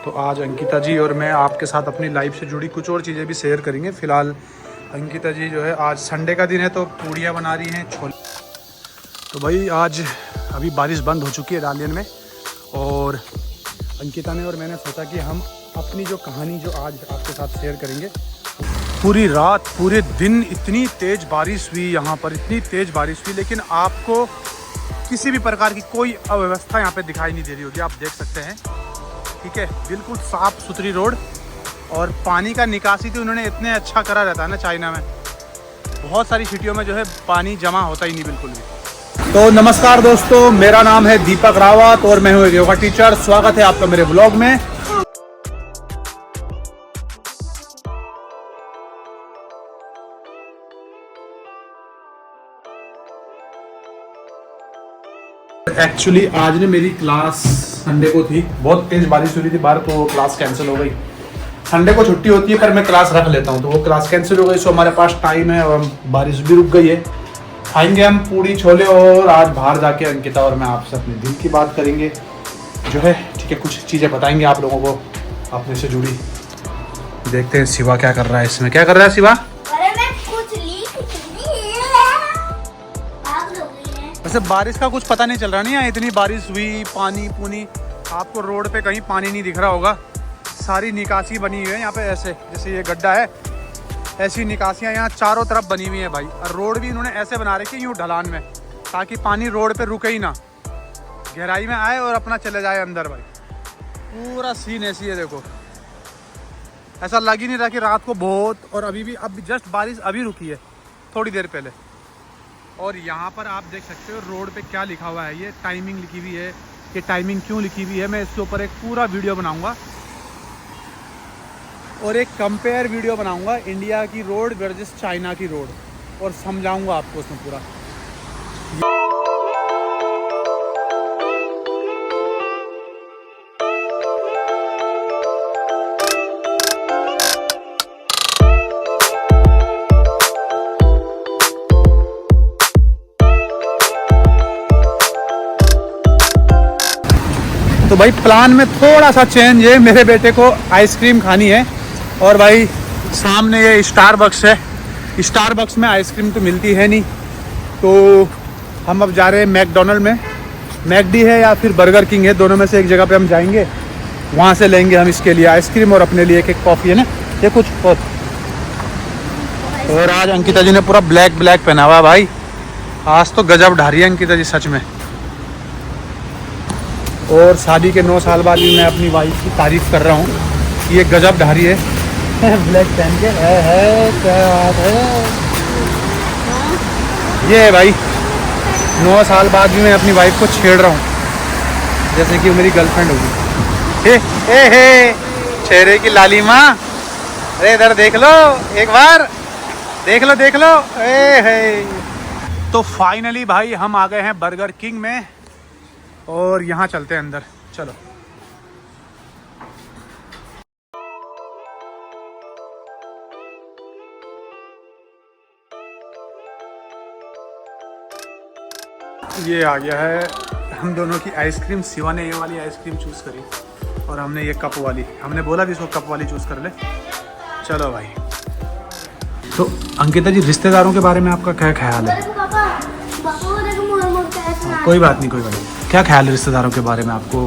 तो आज अंकिता जी और मैं आपके साथ अपनी लाइफ से जुड़ी कुछ और चीज़ें भी शेयर करेंगे। फ़िलहाल अंकिता जी जो है आज संडे का दिन है तो पूड़ियाँ बना रही हैं, छोले। तो भाई आज अभी बारिश बंद हो चुकी है डालियन में, और अंकिता ने और मैंने सोचा कि हम अपनी जो कहानी जो आज आपके साथ शेयर करेंगे। पूरी रात पूरे दिन इतनी तेज़ बारिश हुई यहाँ पर, इतनी तेज़ बारिश हुई, लेकिन आपको किसी भी प्रकार की कोई अव्यवस्था यहाँ पे दिखाई नहीं दे रही होगी। आप देख सकते हैं, ठीक है, बिल्कुल साफ़ सुथरी रोड, और पानी का निकासी तो उन्होंने इतने अच्छा करा रहता है ना चाइना में। बहुत सारी सिटियों में जो है पानी जमा होता ही नहीं बिल्कुल भी। तो नमस्कार दोस्तों, मेरा नाम है दीपक रावत और मैं हूँ एक योगा टीचर। स्वागत है आपका मेरे ब्लॉग में। एक्चुअली आज ने मेरी क्लास संडे को थी, बहुत तेज बारिश हो रही थी बाहर, तो क्लास कैंसिल हो गई। संडे को छुट्टी होती है पर मैं क्लास रख लेता हूँ, तो वो क्लास कैंसिल हो गई। सो हमारे पास टाइम है और बारिश भी रुक गई है। खाएंगे हम पूड़ी छोले, और आज बाहर जाके अंकिता और मैं आपसे अपने दिल की बात करेंगे जो है, ठीक है, कुछ चीज़ें बताएंगे आप लोगों को अपने से जुड़ी। देखते हैं शिवा क्या कर रहा है इसमें। क्या कर रहा है शिवा? वैसे बारिश का कुछ पता नहीं चल रहा, नहीं है इतनी बारिश हुई, पानी पूनी। आपको रोड पे कहीं पानी नहीं दिख रहा होगा, सारी निकासी बनी हुई है यहाँ पे। ऐसे जैसे ये गड्ढा है, ऐसी निकासियाँ यहाँ चारों तरफ बनी हुई है भाई। और रोड भी इन्होंने ऐसे बना रखी है यूँ ढलान में, ताकि पानी रोड पे रुके ही ना, गहराई में आए और अपना चले जाए अंदर भाई। पूरा सीन ऐसी है, देखो ऐसा लग ही नहीं रहा कि रात को बहुत, और अभी भी अब जस्ट बारिश अभी रुकी है थोड़ी देर पहले। और यहाँ पर आप देख सकते हो रोड पे क्या लिखा हुआ है, ये टाइमिंग लिखी हुई है। ये टाइमिंग क्यों लिखी हुई है, मैं इसके ऊपर एक पूरा वीडियो बनाऊंगा और एक कंपेयर वीडियो बनाऊंगा इंडिया की रोड वर्सेस चाइना की रोड, और समझाऊंगा आपको उसमें पूरा। तो भाई प्लान में थोड़ा सा चेंज है, मेरे बेटे को आइसक्रीम खानी है, और भाई सामने ये स्टारबक्स है। स्टारबक्स में आइसक्रीम तो मिलती है नहीं, तो हम अब जा रहे हैं मैकडोनल्ड में। मैकडी है या फिर बर्गर किंग है, दोनों में से एक जगह पे हम जाएंगे, वहाँ से लेंगे हम इसके लिए आइसक्रीम और अपने लिए एक कॉफ़ी है ना, ये कुछ और। और आज अंकिता जी ने पूरा ब्लैक ब्लैक पहना हुआ भाई, आज तो गजब ढा रही है अंकिता जी सच में। और शादी के 9 साल बाद भी मैं अपनी वाइफ की तारीफ़ कर रहा हूँ, ये गजब ढारी है ब्लैक पहन के। है क्या बात है ये भाई, 9 साल बाद भी मैं अपनी वाइफ को छेड़ रहा हूँ जैसे कि मेरी गर्लफ्रेंड होगी। हे चेहरे की लाली माँ, अरे इधर देख लो एक बार, देख लो हे। तो फाइनली भाई हम आ गए हैं बर्गर किंग में, और यहाँ चलते हैं अंदर, चलो। ये आ गया है हम दोनों की आइसक्रीम। शिवा ने ये वाली आइसक्रीम चूज़ करी और हमने ये कप वाली, हमने बोला भी इसको कप वाली चूज़ कर ले। चलो भाई। तो अंकिता जी, रिश्तेदारों के बारे में आपका क्या ख्याल है? कोई बात नहीं, क्या ख्याल है रिश्तेदारों के बारे में आपको?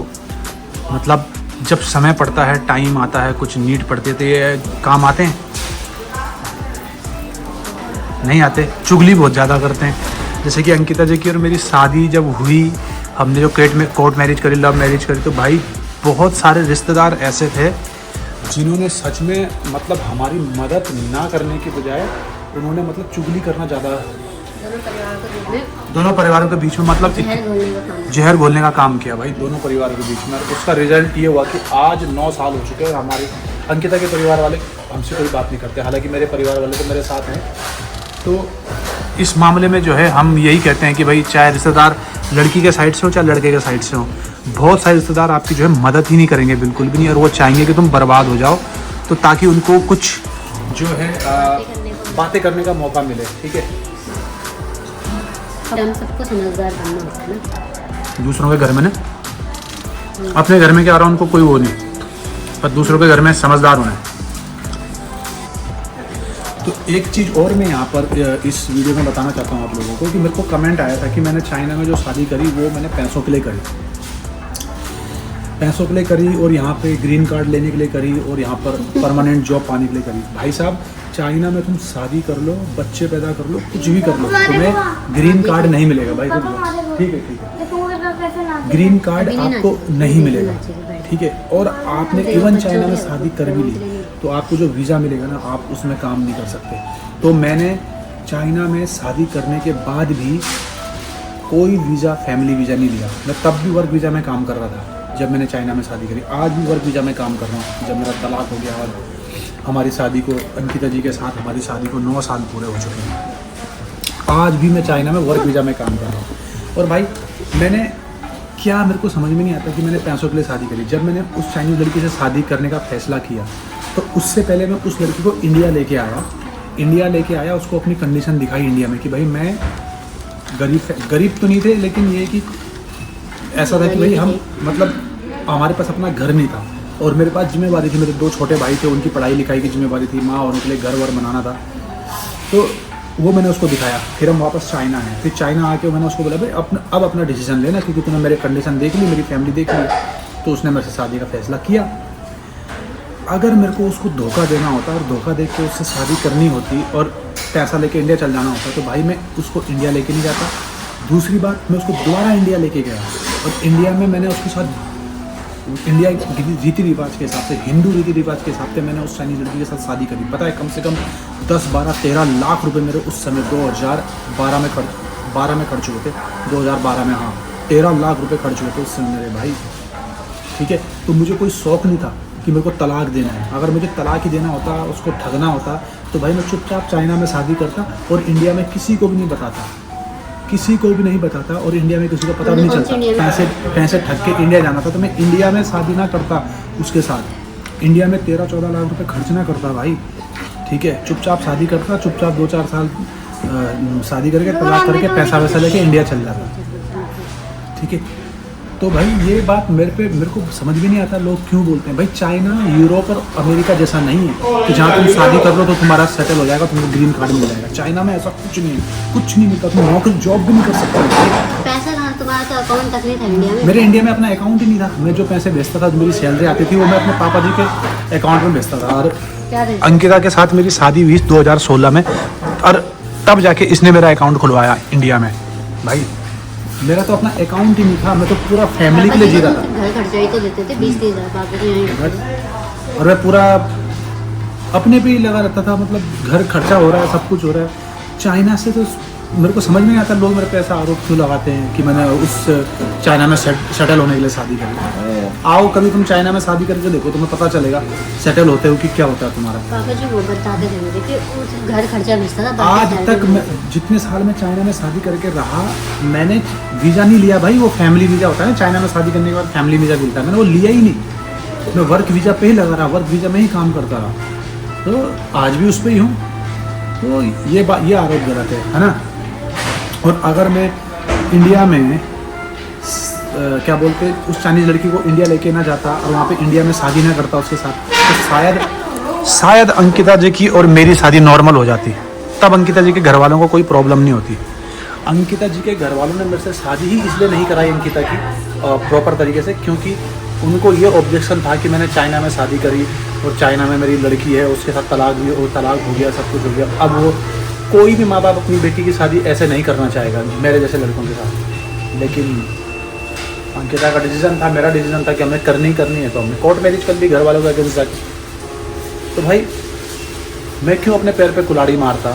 मतलब जब समय पड़ता है, टाइम आता है, कुछ नीड पड़ती है, तो ये काम आते हैं? नहीं आते, चुगली बहुत ज़्यादा करते हैं। जैसे कि अंकिता जी की और मेरी शादी जब हुई, हमने जो कोर्ट मैरिज करी, लव मैरिज करी, तो भाई बहुत सारे रिश्तेदार ऐसे थे जिन्होंने सच में मतलब हमारी मदद ना करने के बजाय उन्होंने मतलब चुगली करना ज़्यादा, दोनों परिवारों के बीच में मतलब जहर घोलने का काम किया भाई, दोनों परिवारों के बीच में। उसका रिजल्ट ये हुआ कि आज 9 साल हो चुके हैं। हमारे अंकिता के परिवार वाले हमसे कोई बात नहीं करते, हालांकि मेरे परिवार वाले तो मेरे साथ हैं। तो इस मामले में जो है हम यही कहते हैं कि भाई चाहे रिश्तेदार लड़की के साइड से हो चाहे लड़के के साइड से हो, बहुत सारे रिश्तेदार आपकी जो है मदद ही नहीं करेंगे, बिल्कुल भी नहीं, और वो चाहेंगे कि तुम बर्बाद हो जाओ, तो ताकि उनको कुछ जो है बातें करने का मौका मिले, ठीक है। हम सबको समझदार बनना होता है ना। दूसरों के घर में ना, अपने घर में क्या आ रहा है उनको कोई वो नहीं। पर दूसरों के घर में समझदार होना है। तो एक चीज़ और मैं यहाँ पर इस वीडियो में बताना चाहता हूँ आप लोगों को कि मेरे को कमेंट आया था कि मैंने चाइना में जो शादी करी वो मैंने पैसों के लिए करी, पैसों के लिए करी और यहाँ पे ग्रीन कार्ड लेने के लिए करी और यहाँ पर परमानेंट जॉब पाने के लिए करी। भाई साहब, चाइना में तुम शादी कर लो, बच्चे पैदा कर लो, कुछ भी कर लो, तुम्हें ग्रीन कार्ड नहीं मिलेगा भाई। ठीक है, ठीक है, ग्रीन कार्ड आपको नहीं मिलेगा, ठीक है। और आपने इवन चाइना में शादी कर भी ली तो आपको जो वीज़ा मिलेगा ना, आप उसमें काम नहीं कर सकते। तो मैंने चाइना में शादी करने के बाद भी कोई वीज़ा, फैमिली वीज़ा नहीं लिया। मैं तब भी वर्क वीज़ा में काम कर रहा था जब मैंने चाइना में शादी करी। आज भी वर्क वीज़ा में काम कर रहा हूँ। जब मेरा तलाक हो गया और हमारी शादी को, अंकिता जी के साथ हमारी शादी को 9 साल पूरे हो चुके हैं, आज भी मैं चाइना में वर्क वीज़ा में काम कर रहा हूँ। और भाई मैंने क्या, मेरे को समझ में नहीं आता कि मैंने पैसों के लिए शादी करी। जब मैंने उस चाइनीज़ लड़की से शादी करने का फैसला किया तो उससे पहले मैं उस लड़की को इंडिया लेके आया, उसको अपनी कंडीशन दिखाई इंडिया में कि भाई मैं गरीब तो नहीं थे, लेकिन ये कि ऐसा था कि भाई हम, मतलब हमारे पास अपना घर नहीं था और मेरे पास जिम्मेवारी थी, मेरे 2 छोटे भाई थे, उनकी पढ़ाई लिखाई की जिम्मेवारी थी, माँ और उनके लिए घर वर बनाना था। तो वो मैंने उसको दिखाया। फिर हम वापस चाइना आए। फिर चाइना आके मैंने उसको बोला भाई अब अपना डिसीजन लेना, क्योंकि तूने मेरे कंडीशन देख ली, मेरी फैमिली देख ली। तो उसने मेरे से शादी का फैसला किया। अगर मेरे को उसको धोखा देना होता और धोखा दे के उससे शादी करनी होती और पैसा लेके इंडिया चल जाना होता तो भाई मैं उसको इंडिया लेके नहीं जाता। दूसरी बात, मैं उसको दोबारा इंडिया लेके गया और इंडिया में मैंने उसके साथ इंडिया रीति रिवाज के हिसाब से, हिंदू रीति रिवाज के हिसाब से मैंने उस चाइनीज़ लड़की के साथ शादी करी। पता है, कम से कम 10, 12, 13 लाख रुपए मेरे उस समय 2012 में खर्च हुए थे। 2012 में, हाँ, 13 लाख रुपए खर्च हुए थे उस समय मेरे भाई, ठीक है। तो मुझे कोई शौक़ नहीं था कि मेरे को तलाक देना है। अगर मुझे तलाक ही देना होता, उसको ठगना होता, तो भाई मैं चुपचाप चाइना में शादी करता और इंडिया में किसी को भी नहीं बताता, और इंडिया में किसी को पता भी नहीं चलता। पैसे ठग के इंडिया जाना था तो मैं इंडिया में शादी ना करता उसके साथ, इंडिया में 13-14 लाख रुपए खर्च ना करता भाई, ठीक है। चुपचाप शादी करता, चुपचाप 2-4 साल शादी करके तलाक करके पैसा वैसा लेके इंडिया चल जाता, ठीक है। तो भाई ये बात मेरे को समझ भी नहीं आता लोग क्यों बोलते हैं। भाई चाइना यूरोप और अमेरिका जैसा नहीं है कि जहाँ तुम शादी कर लो तो तुम्हारा सेटल हो जाएगा, तुमको ग्रीन कार्ड मिल जाएगा। चाइना में ऐसा कुछ नहीं है, कुछ नहीं मिलता, तुम नौकरी जॉब भी नहीं कर सकते। पैसा कहाँ, तुम्हारा तो अकाउंट तक नहीं था इंडिया में। मेरे इंडिया में अपना अकाउंट ही नहीं था। मैं जो पैसे भेजता था, जो मेरी सैलरी आती थी, वो मैं अपने पापा जी के अकाउंट में भेजता था। और अंकिता के साथ मेरी शादी हुई 2016 में और तब जाके इसने मेरा अकाउंट खुलवाया इंडिया में। भाई मेरा तो अपना अकाउंट ही नहीं था, मैं तो पूरा फैमिली के लिए जी रहा था। घर खर्चा ही तो देते थे 20-30 हज़ार, बाकी तो यहीं। और मैं पूरा अपने पे ही लगा रहता था, मतलब घर खर्चा हो रहा है, सब कुछ हो रहा है। चाइना से तो मेरे को समझ नहीं आता लोग मेरे पे ऐसा आरोप क्यों लगाते हैं कि मैंने उस चाइना में सेटल होने के लिए शादी करी। आओ कभी तुम चाइना में शादी करके देखो, तुम्हें पता चलेगा सेटल होते हो कि क्या होता है तुम्हारा। पापा जी वो बताते थे मुझे कि उस घर खर्चा भेजता था। आज तक मैं जितने साल में चाइना में शादी करके रहा, मैंने वीज़ा नहीं लिया भाई। वो फैमिली वीज़ा होता है चाइना में शादी करने के बाद, फैमिली वीज़ा मिलता है, मैंने वो लिया ही नहीं। मैं वर्क वीज़ा पे ही लगा रहा, वर्क वीज़ा में ही काम करता रहा, तो आज भी उस पर ही हूँ। तो ये आरोप गलत है ना। और अगर मैं इंडिया में क्या बोलते हैं, उस चाइनीज़ लड़की को इंडिया लेके ना जाता और वहाँ पे इंडिया में शादी ना करता उसके साथ, तो शायद अंकिता जी की और मेरी शादी नॉर्मल हो जाती। तब अंकिता जी के घर वालों को कोई प्रॉब्लम नहीं होती। अंकिता जी के घर वालों ने मेरे से शादी ही इसलिए नहीं कराई अंकिता की प्रॉपर तरीके से, क्योंकि उनको ये ऑब्जेक्शन था कि मैंने चाइना में शादी करी और चाइना में मेरी लड़की है, उसके साथ तलाक हो गया, सब कुछ हो गया। अब वो कोई भी माँ बाप अपनी बेटी की शादी ऐसे नहीं करना चाहेगा मेरे जैसे लड़कों के साथ। लेकिन अंकिता का डिसीजन था, मेरा डिसीजन था कि हमें करनी है, तो हमने कोर्ट मैरिज कर ली घर वालों के अगेंस्ट जाके। तो भाई मैं क्यों अपने पैर पे कुल्हाड़ी मारता,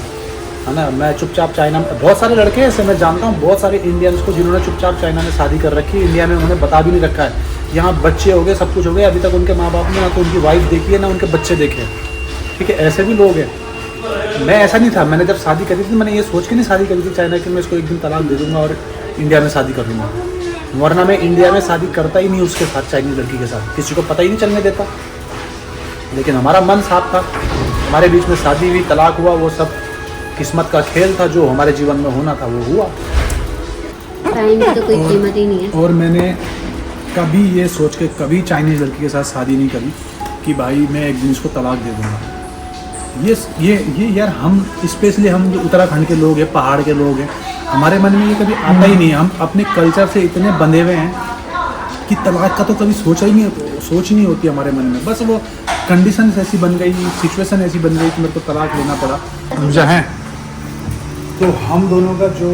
है ना। मैं चुपचाप चाइना में, बहुत सारे लड़के ऐसे मैं जानता हूँ, बहुत सारे इंडियंस को जिन्होंने चुपचाप चाइना में शादी कर रखी है, इंडिया में उन्होंने बता भी नहीं रखा है। यहाँ बच्चे हो गए, सब कुछ हो गया, अभी तक उनके माँ बाप ने ना तो उनकी वाइफ देखी है ना उनके बच्चे देखे, ठीक है। ऐसे भी लोग हैं। मैं ऐसा नहीं था। मैंने जब शादी करी थी, मैंने ये सोच के नहीं शादी करी थी चाइना कि मैं इसको एक दिन तलाक दे दूँगा और इंडिया में शादी कर लूँगा, वरना मैं इंडिया में शादी करता ही नहीं उसके साथ, चाइनीज़ लड़की के साथ, किसी को पता ही नहीं चलने देता। लेकिन हमारा मन साफ था, हमारे बीच में शादी हुई, तलाक हुआ, वो सब किस्मत का खेल था, जो हमारे जीवन में होना था वो हुआ। टाइम की तो कोई कीमत ही नहीं है। और मैंने कभी ये सोच के कभी चाइनीज़ लड़की के साथ शादी नहीं करी कि भाई मैं एक दिन इसको तलाक दे दूँगा। ये यार हम स्पेशली हम जो उत्तराखंड के लोग हैं, पहाड़ के लोग हैं, हमारे मन में ये कभी आता ही नहीं है। हम अपने कल्चर से इतने बंधे हुए हैं कि तलाक का तो कभी सोच नहीं होती हमारे मन में। बस वो कंडीशन ऐसी बन गई, सिचुएशन ऐसी बन गई कि मेरे को तलाक लेना पड़ा। समझा है? तो हम दोनों का जो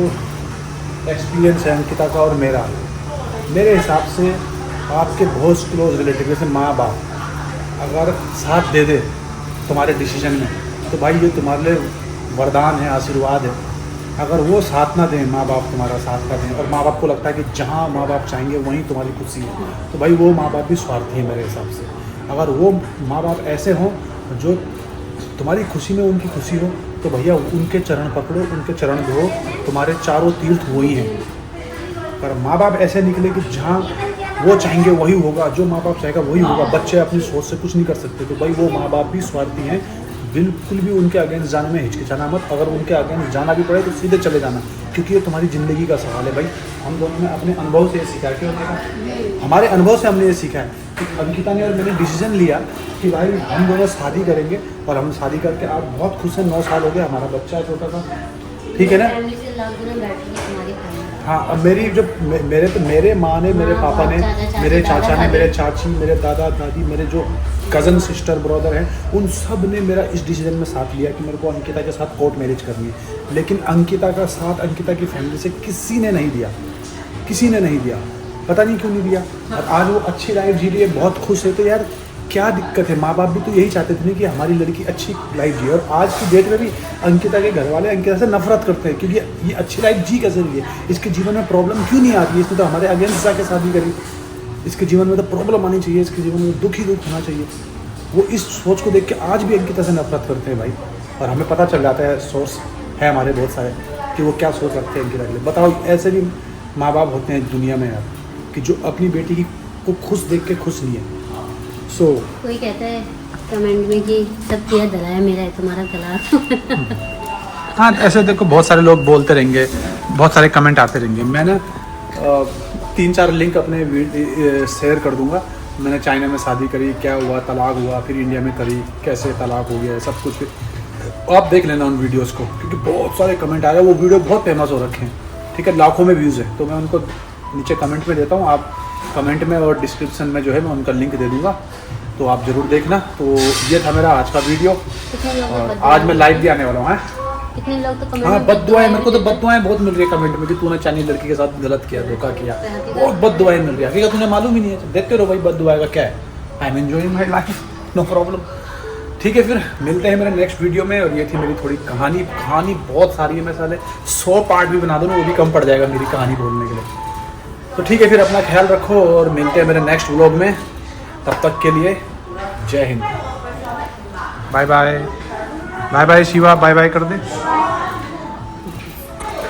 एक्सपीरियंस है अंकिता का और मेरा, मेरे हिसाब से आपके बहुत क्लोज रिलेटिव जैसे माँ बाप अगर साथ दे दे तुम्हारे डिसीजन में, तो भाई ये तुम्हारे लिए वरदान है, आशीर्वाद है। अगर वो साथ ना दें, माँ बाप तुम्हारा साथ ना दें, और माँ बाप को लगता है कि जहाँ माँ बाप चाहेंगे वहीं तुम्हारी खुशी है, तो भाई वो माँ बाप भी स्वार्थी है मेरे हिसाब से। अगर वो माँ बाप ऐसे हों जो तुम्हारी खुशी में उनकी खुशी हो, तो भैया उनके चरण पकड़ो, उनके चरण धो, तुम्हारे चारों तीर्थ वही हैं। पर माँ बाप ऐसे निकले कि जहाँ वो चाहेंगे वही होगा, जो माँ बाप चाहेगा वही होगा, बच्चे अपनी सोच से कुछ नहीं कर सकते, तो भाई वो माँ बाप भी स्वार्थी हैं। बिल्कुल भी उनके अगेंस्ट जाने में हिचकिचाना मत। अगर उनके अगेंस्ट जाना भी पड़े तो सीधे चले जाना, क्योंकि ये तुम्हारी ज़िंदगी का सवाल है। भाई हम दोनों ने अपने अनुभव से ये सीखा है। क्यों देखा? हमारे अनुभव से हमने ये सीखा है कि अंकिता ने और मैंने डिसीजन लिया कि भाई हम दोनों शादी करेंगे, और हम शादी करके आज बहुत खुश हैं। 9 साल हो गए, हमारा बच्चा है छोटा सा, ठीक है ना? हाँ, अब मेरी जो मेरे माँ ने, मेरे पापा ने, मेरे चाचा ने, मेरे चाची, मेरे दादा दादी, मेरे जो कज़न सिस्टर ब्रदर हैं, उन सब ने मेरा इस डिसीजन में साथ लिया कि मेरे को अंकिता के साथ कोर्ट मैरिज करनी है। लेकिन अंकिता का साथ अंकिता की फैमिली से किसी ने नहीं दिया, किसी ने नहीं दिया। पता नहीं क्यों नहीं दिया। और आज वो अच्छी लाइफ जी रही है, बहुत खुश है। तो यार क्या दिक्कत है? माँ बाप भी तो यही चाहते थे कि हमारी लड़की अच्छी लाइफ जिए। और आज की डेट में भी अंकिता के घर वाले अंकिता से नफरत करते हैं, क्योंकि ये अच्छी लाइफ जी कैसे रही है, इसके जीवन में प्रॉब्लम क्यों नहीं आती है, इसने तो हमारे अगेंस्ट जाके शादी करी, इसके जीवन में तो प्रॉब्लम आनी चाहिए, इसके जीवन में दुख ही दुख होना चाहिए। वो इस सोच को देख के आज भी अंकिता से नफरत करते हैं भाई। और हमें पता चल जाता है, सोर्स है हमारे बहुत सारे, कि वो क्या सोच रखते हैं अंकिता के लिए। बताओ, ऐसे भी माँ बाप होते हैं दुनिया में यार, कि जो अपनी बेटी की को खुश देख के खुश नहीं है। कोई कहता है कमेंट में कि सब तेरा गला है, मेरा है तुम्हारा गला। हाँ, ऐसे देखो बहुत सारे लोग बोलते रहेंगे, बहुत सारे कमेंट आते रहेंगे। मैं ना 3-4 लिंक अपने शेयर कर दूंगा। मैंने चाइना में शादी करी, क्या हुआ, तलाक हुआ, फिर इंडिया में करी, कैसे तलाक हो गया, सब कुछ आप देख लेना उन वीडियोज़ को, क्योंकि बहुत सारे कमेंट आ रहे हैं। वो वीडियो बहुत फेमस हो रखे हैं, ठीक है, लाखों में व्यूज़ है। तो मैं उनको नीचे कमेंट में देता हूँ, आप कमेंट में और डिस्क्रिप्शन में जो है मैं उनका लिंक दे दूँगा, तो आप ज़रूर देखना। तो ये था मेरा आज का वीडियो, और आज मैं लाइव भी आने वाला हूँ। कितने लोग तो कमेंट, हाँ, बद्दुआएं, मेरे को तो बद्दुआएं बहुत मिल रही है कमेंट में कि तूने चाइनीज लड़की के साथ गलत किया, धोखा किया, बहुत बद्दुआएं मिल रही है। हकीकत तुझे मालूम ही नहीं है, देखते रहो भाई बद्दुआएं का क्या है। I am enjoying my life, no problem. ठीक है, फिर मिलते हैं मेरे नेक्स्ट वीडियो में। और ये थी मेरी थोड़ी कहानी बहुत सारी है, मैं साले 100 पार्ट भी बना दूँ, वो भी कम पड़ जाएगा मेरी कहानी बोलने के लिए। तो ठीक है, फिर अपना ख्याल रखो और मिलते हैं मेरे नेक्स्ट व्लॉग में। तब तक के लिए जय हिंद, bye bye. Bye bye Shiva, bye bye कर दे।